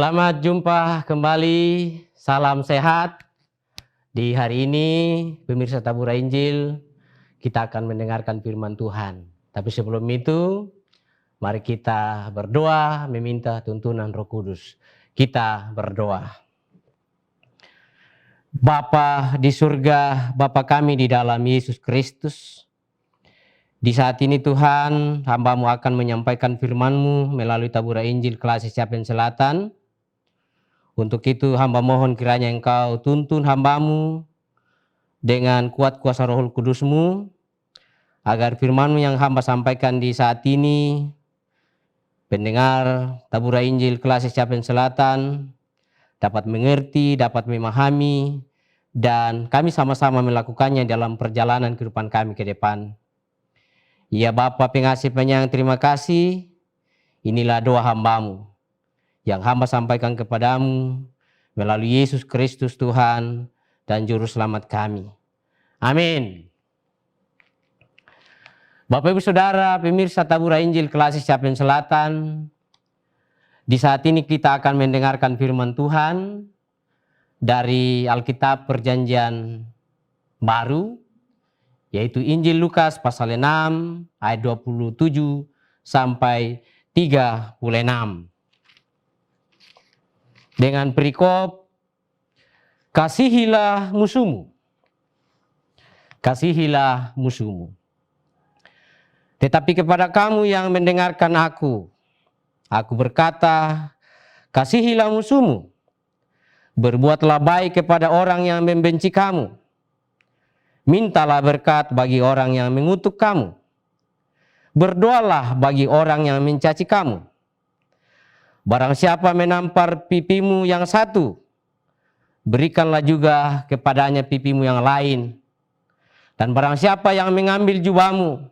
Selamat jumpa kembali, salam sehat. Di hari ini, pemirsa Tabura Injil, kita akan mendengarkan firman Tuhan. Tapi sebelum itu, mari kita berdoa meminta tuntunan Roh Kudus. Kita berdoa. Bapa di surga, Bapa kami di dalam Yesus Kristus, di saat ini Tuhan, hamba-Mu akan menyampaikan firman-Mu melalui Tabura Injil kelas Siapen Selatan. Untuk itu hamba mohon kiranya Engkau tuntun hamba-Mu dengan kuat kuasa Roh Kudus-Mu, agar firman-Mu yang hamba sampaikan di saat ini, pendengar Tabura Injil kelas Siapen Selatan dapat mengerti, dapat memahami, dan kami sama-sama melakukannya dalam perjalanan kehidupan kami ke depan. Ya Bapa pengasih penyayang, terima kasih. Inilah doa hamba-Mu yang hamba sampaikan kepadamu melalui Yesus Kristus Tuhan dan Juru Selamat kami. Amin. Bapak Ibu Saudara, pemirsa Tabura Injil kelas Siapen Selatan, di saat ini kita akan mendengarkan firman Tuhan dari Alkitab Perjanjian Baru, yaitu Injil Lukas pasal 6 ayat 27 sampai 36. Dengan perikop, kasihilah musuhmu. Kasihilah musuhmu. Tetapi kepada kamu yang mendengarkan aku berkata, kasihilah musuhmu. Berbuatlah baik kepada orang yang membenci kamu. Mintalah berkat bagi orang yang mengutuk kamu. Berdoalah bagi orang yang mencaci kamu. Barang siapa menampar pipimu yang satu, berikanlah juga kepadanya pipimu yang lain. Dan barang siapa yang mengambil jubahmu,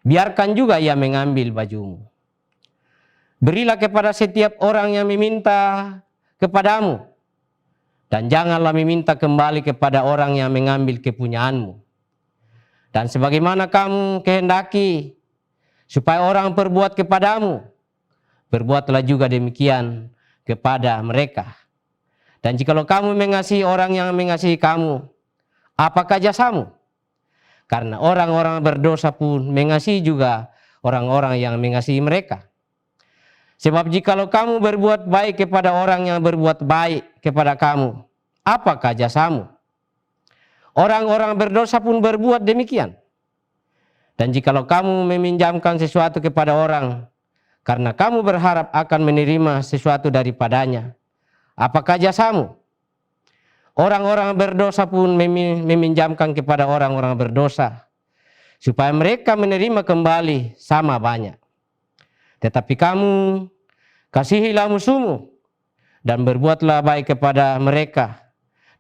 biarkan juga ia mengambil bajumu. Berilah kepada setiap orang yang meminta kepadamu, dan janganlah meminta kembali kepada orang yang mengambil kepunyaanmu. Dan sebagaimana kamu kehendaki supaya orang perbuat kepadamu, berbuatlah juga demikian kepada mereka. Dan jikalau kamu mengasihi orang yang mengasihi kamu, apakah jasamu? Karena orang-orang berdosa pun mengasihi juga orang-orang yang mengasihi mereka. Sebab jikalau kamu berbuat baik kepada orang yang berbuat baik kepada kamu, apakah jasamu? Orang-orang berdosa pun berbuat demikian. Dan jikalau kamu meminjamkan sesuatu kepada orang, karena kamu berharap akan menerima sesuatu daripadanya, apakah jasamu? Orang-orang berdosa pun meminjamkan kepada orang-orang berdosa, supaya mereka menerima kembali sama banyak. Tetapi kamu kasihilah musuhmu, dan berbuatlah baik kepada mereka,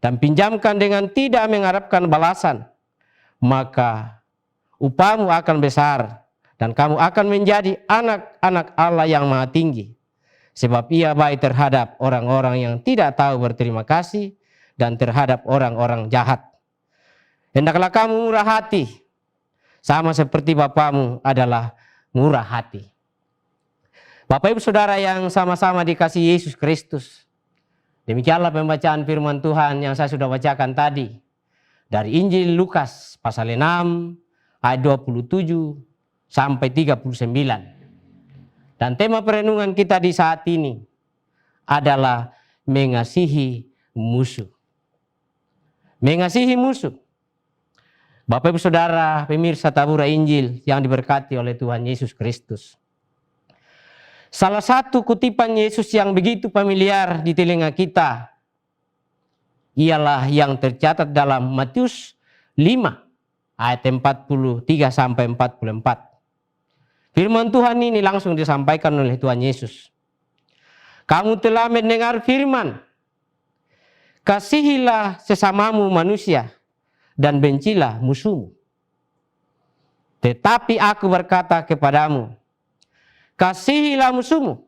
dan pinjamkan dengan tidak mengharapkan balasan, maka upahmu akan besar, dan kamu akan menjadi anak-anak Allah yang Maha Tinggi. Sebab Ia baik terhadap orang-orang yang tidak tahu berterima kasih dan terhadap orang-orang jahat. Hendaklah kamu murah hati, sama seperti Bapamu adalah murah hati. Bapak Ibu Saudara yang sama-sama dikasihi Yesus Kristus, demikianlah pembacaan firman Tuhan yang saya sudah bacakan tadi dari Injil Lukas pasal 6 ayat 27 sampai 39. Dan tema perenungan kita di saat ini adalah mengasihi musuh. Mengasihi musuh. Bapak Ibu Saudara, pemirsa Tabura Injil yang diberkati oleh Tuhan Yesus Kristus. Salah satu kutipan Yesus yang begitu familiar di telinga kita ialah yang tercatat dalam Matius 5 ayat 43 sampai 44. Firman Tuhan ini langsung disampaikan oleh Tuhan Yesus. Kamu telah mendengar firman, kasihilah sesamamu manusia dan bencilah musuhmu. Tetapi aku berkata kepadamu, kasihilah musuhmu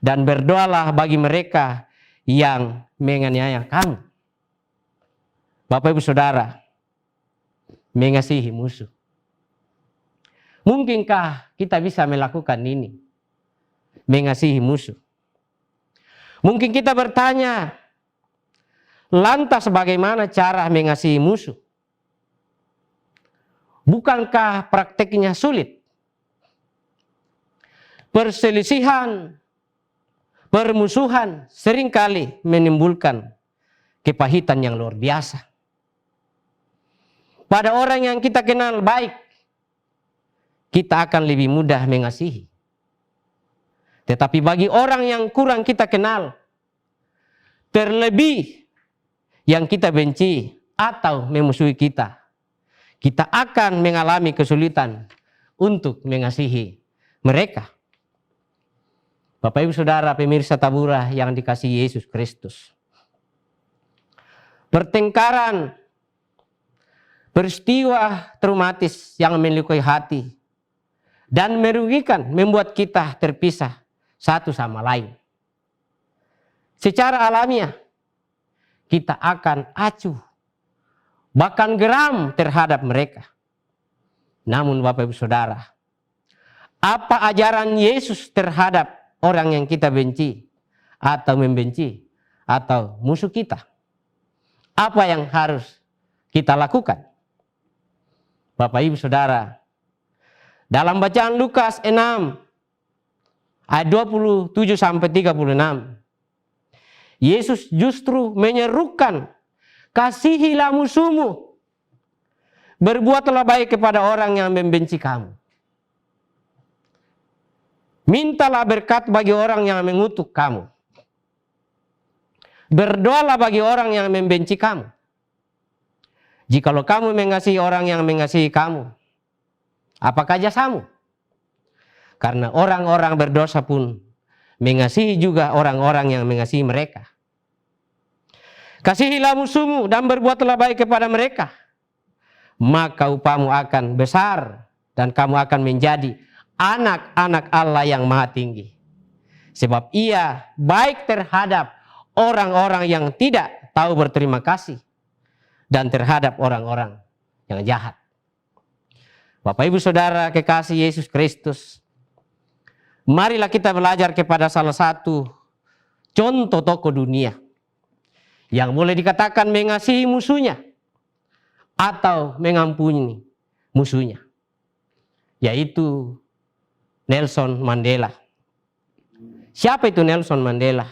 dan berdoalah bagi mereka yang menganiaya kamu. Bapak Ibu Saudara, mengasihi musuh. Mungkinkah kita bisa melakukan ini? Mengasihi musuh. Mungkin kita bertanya, lantas bagaimana cara mengasihi musuh? Bukankah prakteknya sulit? Perselisihan, permusuhan seringkali menimbulkan kepahitan yang luar biasa. Pada orang yang kita kenal baik, kita akan lebih mudah mengasihi. Tetapi bagi orang yang kurang kita kenal, terlebih yang kita benci atau memusuhi kita, kita akan mengalami kesulitan untuk mengasihi mereka. Bapak Ibu Saudara pemirsa Tabura yang dikasihi Yesus Kristus. Pertengkaran, peristiwa traumatis yang melukai hati dan merugikan membuat kita terpisah satu sama lain. Secara alamiah kita akan acuh, bahkan geram terhadap mereka. Namun Bapak Ibu Saudara, apa ajaran Yesus terhadap orang yang kita benci atau membenci atau musuh kita? Apa yang harus kita lakukan? Bapak Ibu Saudara, dalam bacaan Lukas 6 ayat 27 sampai 36, Yesus justru menyerukan, kasihilah musuhmu, berbuatlah baik kepada orang yang membenci kamu, mintalah berkat bagi orang yang mengutuk kamu, berdoalah bagi orang yang membenci kamu. Jikalau kamu mengasihi orang yang mengasihi kamu, apakah jasamu? Karena orang-orang berdosa pun mengasihi juga orang-orang yang mengasihi mereka. Kasihilah musuhmu dan berbuatlah baik kepada mereka, maka upamu akan besar dan kamu akan menjadi anak-anak Allah yang Maha Tinggi. Sebab Ia baik terhadap orang-orang yang tidak tahu berterima kasih dan terhadap orang-orang yang jahat. Bapak Ibu Saudara kekasih Yesus Kristus, marilah kita belajar kepada salah satu contoh tokoh dunia yang boleh dikatakan mengasihi musuhnya atau mengampuni musuhnya, yaitu Nelson Mandela. Siapa itu Nelson Mandela?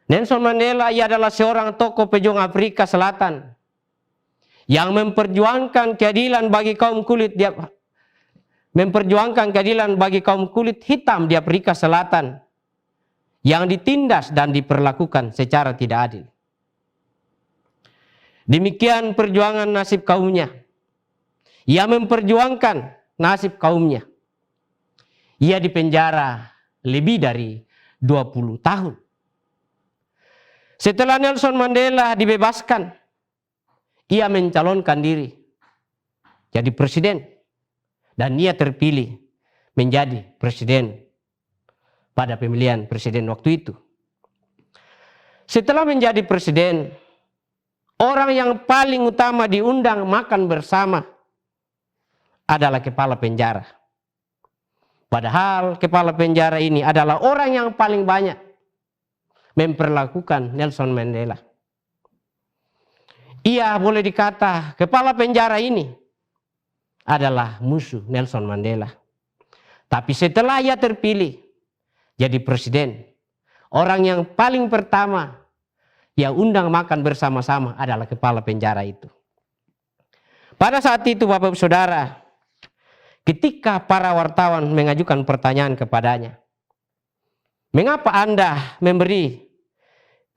Nelson Mandela ia adalah seorang tokoh pejuang Afrika Selatan yang memperjuangkan keadilan bagi kaum kulit hitam di Afrika Selatan yang ditindas dan diperlakukan secara tidak adil. Demikian perjuangan nasib kaumnya. Ia memperjuangkan nasib kaumnya. Ia dipenjara lebih dari 20 tahun. Setelah Nelson Mandela dibebaskan, ia mencalonkan diri jadi presiden. Dan ia terpilih menjadi presiden pada pemilihan presiden waktu itu. Setelah menjadi presiden, orang yang paling utama diundang makan bersama adalah kepala penjara. Padahal kepala penjara ini adalah orang yang paling banyak memperlakukan Nelson Mandela. Ia boleh dikata kepala penjara ini adalah musuh Nelson Mandela. Tapi setelah ia terpilih jadi presiden, orang yang paling pertama ia undang makan bersama-sama adalah kepala penjara itu. Pada saat itu Bapak-Ibu Saudara, ketika para wartawan mengajukan pertanyaan kepadanya, mengapa Anda memberi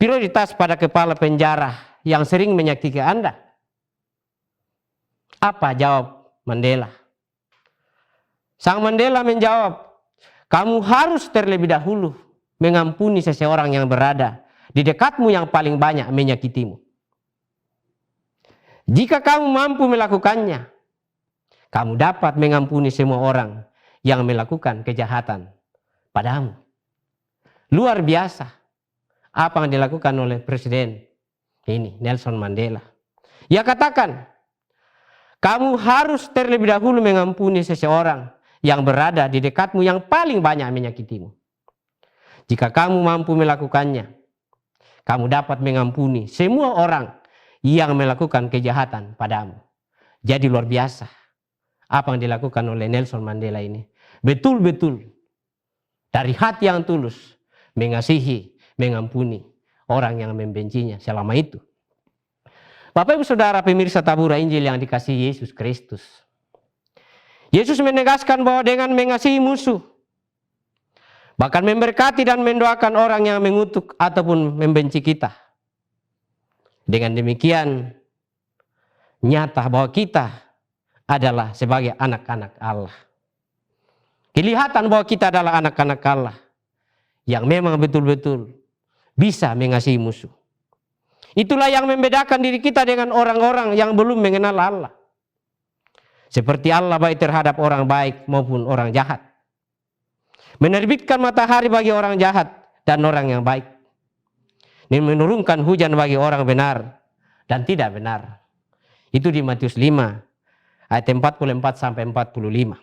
prioritas pada kepala penjara yang sering menyakiti Anda? Apa jawab Mandela? Sang Mandela menjawab, kamu harus terlebih dahulu mengampuni seseorang yang berada di dekatmu yang paling banyak menyakitimu. Jika kamu mampu melakukannya, kamu dapat mengampuni semua orang yang melakukan kejahatan padamu. Luar biasa apa yang dilakukan oleh presiden ini, Nelson Mandela. Ia katakan, kamu harus terlebih dahulu mengampuni seseorang yang berada di dekatmu yang paling banyak menyakitimu. Jika kamu mampu melakukannya, kamu dapat mengampuni semua orang yang melakukan kejahatan padamu. Jadi luar biasa apa yang dilakukan oleh Nelson Mandela ini. Betul-betul dari hati yang tulus mengasihi, mengampuni orang yang membencinya selama itu. Bapak Ibu Saudara pemirsa tabur Injil yang dikasihi Yesus Kristus. Yesus menegaskan bahwa dengan mengasihi musuh, bahkan memberkati dan mendoakan orang yang mengutuk ataupun membenci kita. Dengan demikian, nyata bahwa kita adalah sebagai anak-anak Allah. Kelihatan bahwa kita adalah anak-anak Allah yang memang betul-betul bisa mengasihi musuh. Itulah yang membedakan diri kita dengan orang-orang yang belum mengenal Allah. Seperti Allah baik terhadap orang baik maupun orang jahat. Menerbitkan matahari bagi orang jahat dan orang yang baik. Dan menurunkan hujan bagi orang benar dan tidak benar. Itu di Matius 5 ayat 44 sampai 45.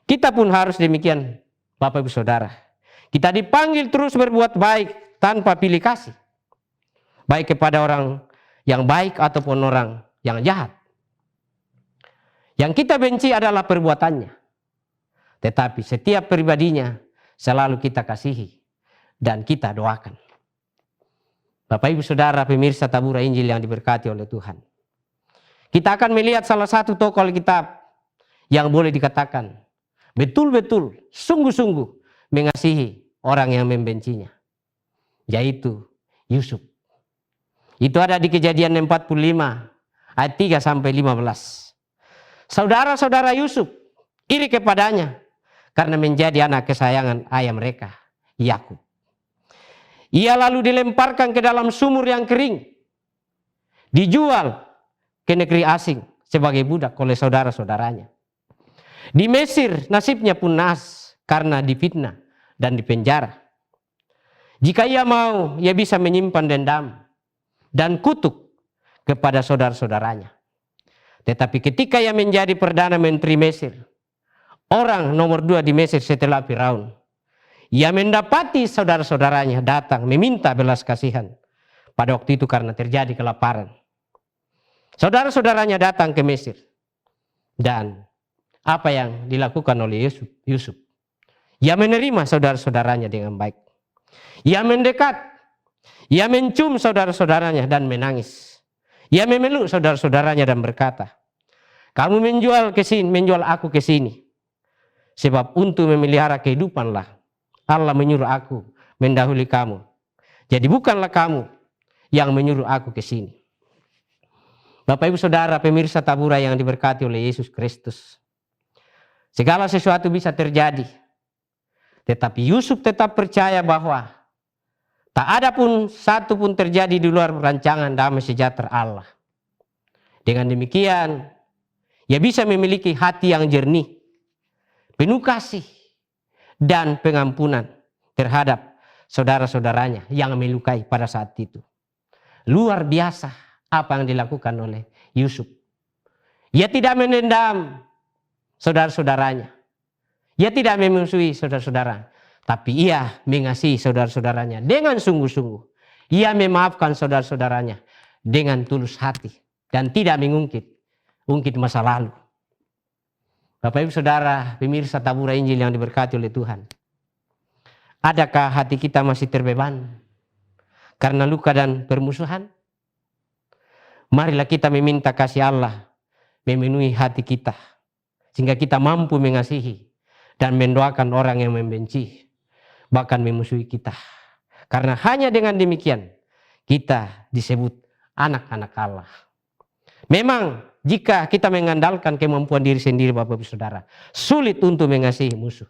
Kita pun harus demikian, Bapak Ibu Saudara. Kita dipanggil terus berbuat baik tanpa pilih kasih. Baik kepada orang yang baik ataupun orang yang jahat. Yang kita benci adalah perbuatannya. Tetapi setiap pribadinya selalu kita kasihi dan kita doakan. Bapak Ibu Saudara pemirsa tabur Injil yang diberkati oleh Tuhan. Kita akan melihat salah satu tokoh Alkitab yang boleh dikatakan betul-betul sungguh-sungguh mengasihi orang yang membencinya. Yaitu Yusuf. Itu ada di Kejadian 45 ayat 3 sampai 15. Saudara-saudara Yusuf iri kepadanya karena menjadi anak kesayangan ayah mereka, Yakub. Ia lalu dilemparkan ke dalam sumur yang kering, dijual ke negeri asing sebagai budak oleh saudara-saudaranya. Di Mesir nasibnya pun naas karena difitnah dan dipenjara. Jika ia mau, ia bisa menyimpan dendam dan kutuk kepada saudara-saudaranya. Tetapi ketika ia menjadi Perdana Menteri Mesir, orang nomor 2 di Mesir setelah Firaun, ia mendapati saudara-saudaranya datang meminta belas kasihan. Pada waktu itu karena terjadi kelaparan. Saudara-saudaranya datang ke Mesir. Dan apa yang dilakukan oleh Yusuf? Ia menerima saudara-saudaranya dengan baik. Ia mendekat. Ia mencium saudara-saudaranya dan menangis. Ia memeluk saudara-saudaranya dan berkata, kamu menjual aku ke sini. Sebab untuk memelihara kehidupanlah Allah menyuruh aku mendahului kamu. Jadi bukanlah kamu yang menyuruh aku ke sini. Bapak Ibu Saudara pemirsa tabura yang diberkati oleh Yesus Kristus. Segala sesuatu bisa terjadi. Tetapi Yusuf tetap percaya bahwa tak ada pun satu pun terjadi di luar rancangan damai sejahtera Allah. Dengan demikian, ia bisa memiliki hati yang jernih, penuh kasih, dan pengampunan terhadap saudara-saudaranya yang melukai pada saat itu. Luar biasa apa yang dilakukan oleh Yusuf. Ia tidak menendam saudara-saudaranya. Ia tidak memusuhi saudara-saudara. Tapi ia mengasihi saudara-saudaranya dengan sungguh-sungguh. Ia memaafkan saudara-saudaranya dengan tulus hati. Dan tidak mengungkit masa lalu. Bapak Ibu Saudara, pemirsa tabur Injil yang diberkati oleh Tuhan. Adakah hati kita masih terbeban karena luka dan permusuhan? Marilah kita meminta kasih Allah memenuhi hati kita. Sehingga kita mampu mengasihi dan mendoakan orang yang membenci. Bahkan memusuhi kita. Karena hanya dengan demikian kita disebut anak-anak Allah. Memang jika kita mengandalkan kemampuan diri sendiri Bapak Ibu Saudara, sulit untuk mengasihi musuh.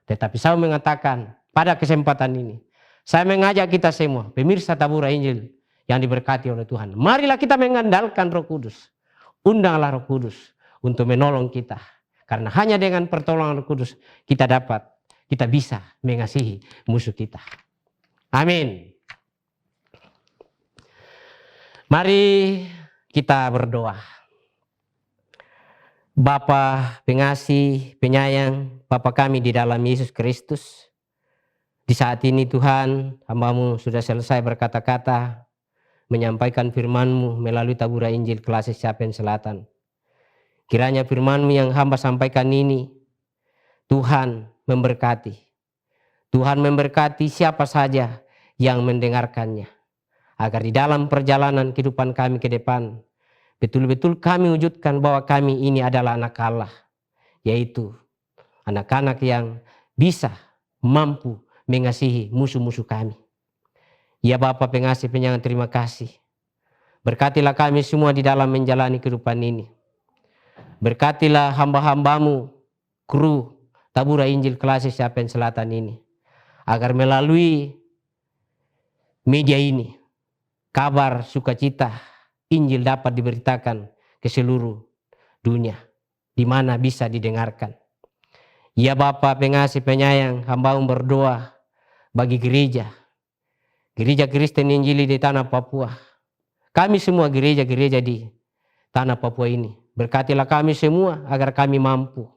Tetapi saya mengatakan pada kesempatan ini, saya mengajak kita semua, pemirsa tabur Injil yang diberkati oleh Tuhan. Marilah kita mengandalkan Roh Kudus. Undanglah Roh Kudus untuk menolong kita. Karena hanya dengan pertolongan Roh Kudus kita bisa mengasihi musuh kita. Amin. Mari kita berdoa. Bapa pengasih, penyayang, Bapa kami di dalam Yesus Kristus. Di saat ini Tuhan, hamba-Mu sudah selesai berkata-kata, menyampaikan firman-Mu melalui tabura Injil Klasik Capen Selatan. Kiranya firman-Mu yang hamba sampaikan ini, Tuhan memberkati. Tuhan memberkati siapa saja yang mendengarkannya. Agar di dalam perjalanan kehidupan kami ke depan, betul-betul kami wujudkan bahwa kami ini adalah anak Allah. Yaitu anak-anak yang bisa, mampu mengasihi musuh-musuh kami. Ya Bapa pengasih penyayang, terima kasih. Berkatilah kami semua di dalam menjalani kehidupan ini. Berkatilah hamba-hamba-Mu, kru tabura Injil Klasik Capen Selatan ini. Agar melalui media ini, kabar sukacita Injil dapat diberitakan ke seluruh dunia, di mana bisa didengarkan. Ya Bapa pengasih penyayang, hamba-Mu berdoa bagi gereja Kristen Injili di tanah Papua. Kami semua gereja-gereja di tanah Papua ini. Berkatilah kami semua agar kami mampu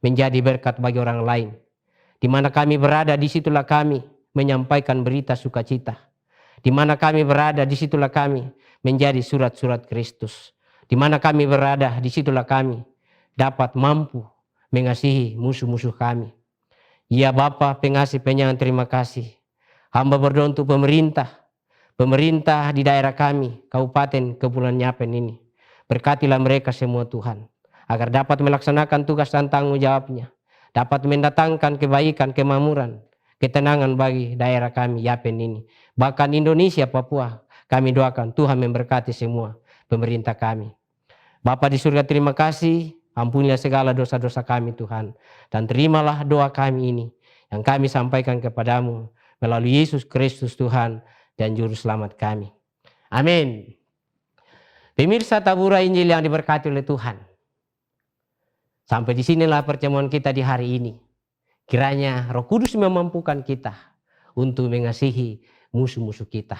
menjadi berkat bagi orang lain. Di mana kami berada, disitulah kami menyampaikan berita sukacita. Di mana kami berada, disitulah kami menjadi surat-surat Kristus. Di mana kami berada, disitulah kami dapat mampu mengasihi musuh-musuh kami. Ya Bapa pengasih penyayang, terima kasih. Hamba berdoa untuk pemerintah di daerah kami, Kabupaten Kepulauan Yapen ini. Berkatilah mereka semua Tuhan, agar dapat melaksanakan tugas dan tanggung jawabnya. Dapat mendatangkan kebaikan, kemakmuran, ketenangan bagi daerah kami Yapen ini. Bahkan Indonesia, Papua, kami doakan Tuhan memberkati semua pemerintah kami. Bapa di surga terima kasih, ampunilah segala dosa-dosa kami Tuhan. Dan terimalah doa kami ini yang kami sampaikan kepadamu melalui Yesus Kristus Tuhan dan Juru Selamat kami. Amin. Pemirsa tabura Injil yang diberkati oleh Tuhan. Sampai di sinilah pertemuan kita di hari ini. Kiranya Roh Kudus memampukan kita untuk mengasihi musuh-musuh kita.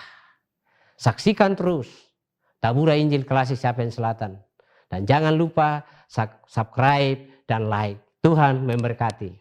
Saksikan terus tabura Injil Klasik Capen Selatan. Dan jangan lupa subscribe dan like. Tuhan memberkati.